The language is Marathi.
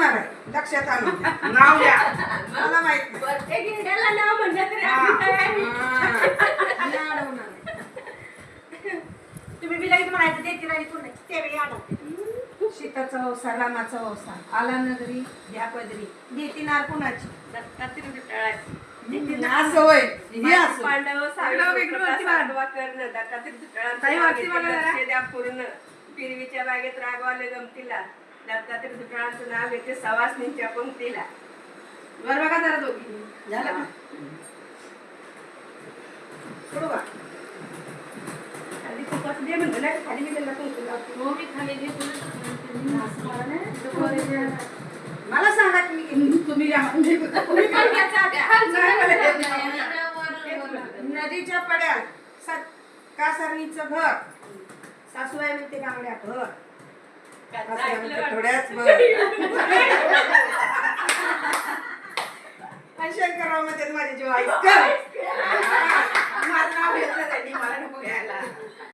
होणार आहे लक्षात आणून घ्या. नाव द्या. मला माहित नाही. प्रत्येक इंडियाला नाव म्हणलं तरी हा. आम्ही काय? मी अडवणार आहे. तुम्ही बी लगेच म्हणायचं देते राणी पूर्ण त्यावेळी आला शीताचा वसा रामाचा वसा आला नगरी घ्या पदरी घेती नार कुणाची दत्तात्रय विठ्ठलाची असं होय हे असं पांडव साडवा कर्ण दत्तात्रय विठ्ठलांचं द्या पूर्ण पिरवीच्या बागेत रागवाले गमतीला दत्तात्रय विठ्ठलांचं नाव येते सवासनींच्या पंक्तीला बरं बघा जरा दोघी झालं का पुढं बघा. खाली खूपच दे म्हणलं ना खाली मी त्यांना कुंकू लावते. हो मी खाली घेतो मला सांगा की मी किती तुम्ही घ्या म्हणजे तुम्ही पण घ्या चाट्या. नदीच्या पड्यात कासारणीचं घर सासूबाई म्हणते बांगड्या घर सासूबाई म्हणते थोड्याच भर शंकरराव मध्ये माझी जीव आई